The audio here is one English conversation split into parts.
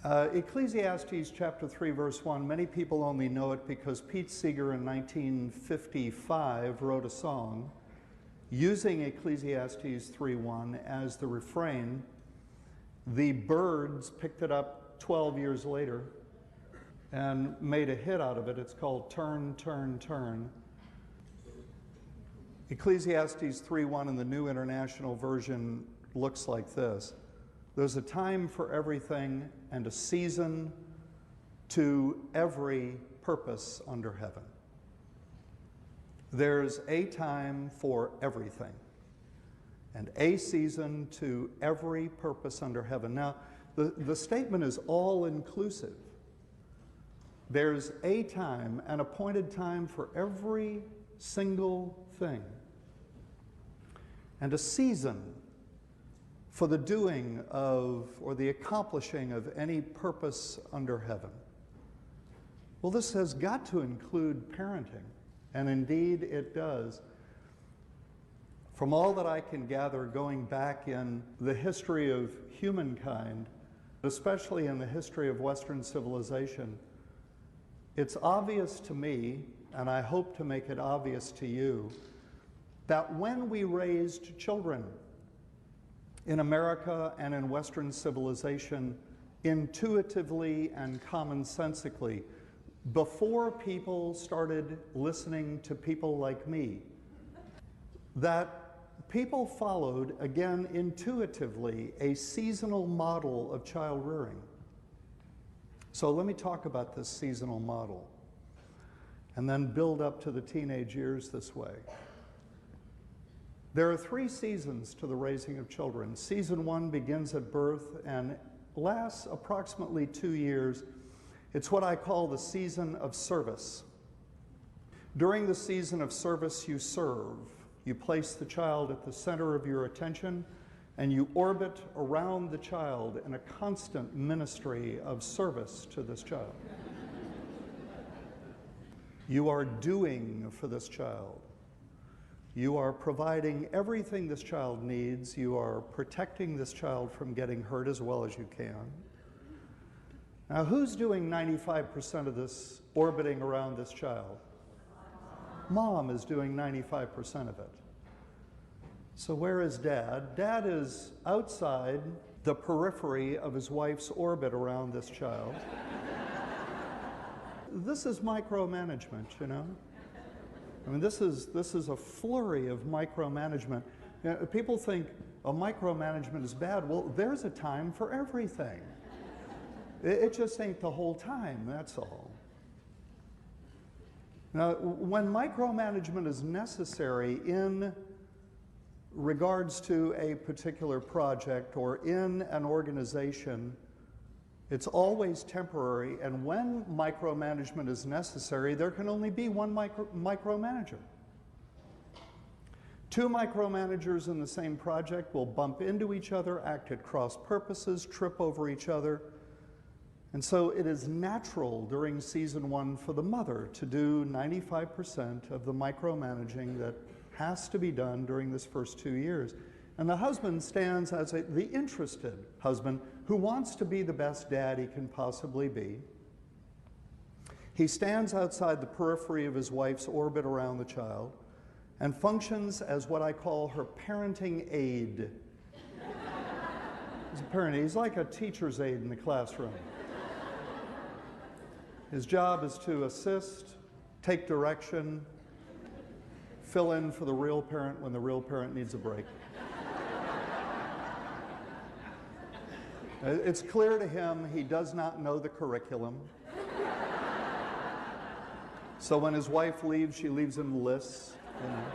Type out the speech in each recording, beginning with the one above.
Ecclesiastes chapter 3 verse 1, many people only know it because Pete Seeger in 1955 wrote a song using Ecclesiastes 3:1 as the refrain. The Byrds picked it up 12 years later and made a hit out of it. It's called Turn, Turn, Turn. Ecclesiastes 3:1 in the New International Version looks like this. There's a time for everything and a season to every purpose under heaven. There's a time for everything and a season to every purpose under heaven. Now, the statement is all-inclusive. There's a time, an appointed time for every single thing, and a season for the doing of or the accomplishing of any purpose under heaven. Well, this has got to include parenting, and indeed it does. From all that I can gather going back in the history of humankind, especially in the history of Western civilization, it's obvious to me, and I hope to make it obvious to you, that when we raised children in America and in Western civilization, intuitively and commonsensically, before people started listening to people like me, that people followed, again intuitively, a seasonal model of child rearing. So let me talk about this seasonal model and then build up to the teenage years this way. There are 3 seasons to the raising of children. Season 1 begins at birth and lasts approximately 2 years. It's what I call the season of service. During the season of service, you serve. You place the child at the center of your attention, and you orbit around the child in a constant ministry of service to this child. You are doing for this child. You are providing everything this child needs. You are protecting this child from getting hurt as well as you can. Now, who's doing 95% of this orbiting around this child? Mom is doing 95% of it. So where is Dad? Dad is outside the periphery of his wife's orbit around this child. This is micromanagement, you know? I mean, this is a flurry of micromanagement. You know, people think, oh, micromanagement is bad. Well, there's a time for everything. It just ain't the whole time, that's all. Now, when micromanagement is necessary in regards to a particular project or in an organization, it's always temporary, and when micromanagement is necessary, there can only be one micromanager. 2 micromanagers in the same project will bump into each other, act at cross purposes, trip over each other. And so it is natural during season 1 for the mother to do 95% of the micromanaging that has to be done during this first 2 years. And the husband stands as the interested husband who wants to be the best dad he can possibly be. He stands outside the periphery of his wife's orbit around the child and functions as what I call her parenting aide. He's a parent. He's like a teacher's aide in the classroom. His job is to assist, take direction, fill in for the real parent when the real parent needs a break. It's clear to him he does not know the curriculum. So when his wife leaves, she leaves him lists. You know.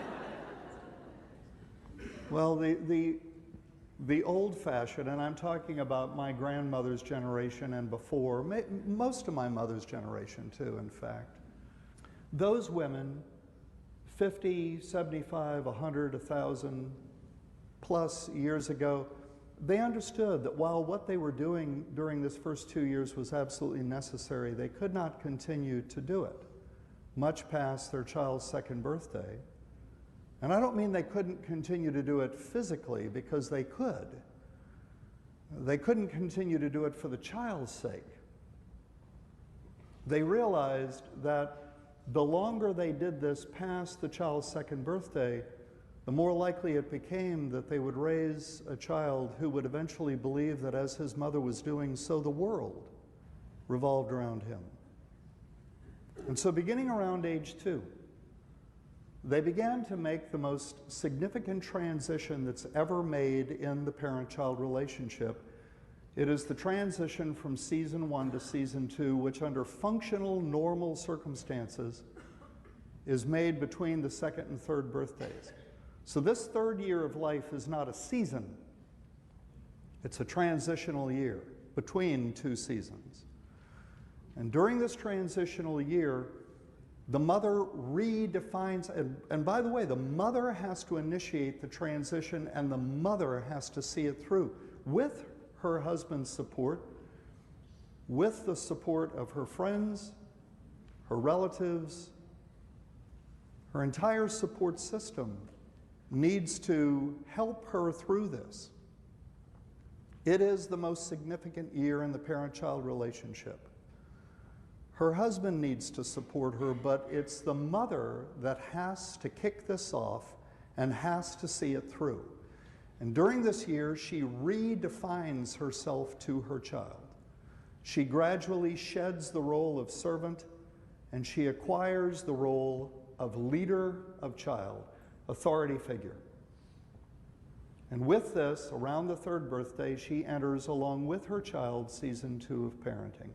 Well, the old-fashioned, and I'm talking about my grandmother's generation and before, most of my mother's generation too, in fact. Those women, 50, 75, 100, 1,000 plus years ago, they understood that while what they were doing during this first 2 years was absolutely necessary, they could not continue to do it, much past their child's 2nd birthday. And I don't mean they couldn't continue to do it physically, because they could. They couldn't continue to do it for the child's sake. They realized that the longer they did this past the child's second birthday, the more likely it became that they would raise a child who would eventually believe that as his mother was doing, so the world revolved around him. And so beginning around age 2, they began to make the most significant transition that's ever made in the parent-child relationship. It is the transition from season 1 to season 2, which under functional, normal circumstances is made between the second and third birthdays. So this third year of life is not a season. It's a transitional year between two seasons. And during this transitional year, the mother redefines, and by the way, the mother has to initiate the transition and the mother has to see it through with her husband's support, with the support of her friends, her relatives. Her entire support system needs to help her through this. It is the most significant year in the parent-child relationship. Her husband needs to support her, but it's the mother that has to kick this off and has to see it through. And during this year, she redefines herself to her child. She gradually sheds the role of servant, and she acquires the role of leader of child, authority figure. And with this, around the third birthday, she enters, along with her child, season 2 of parenting.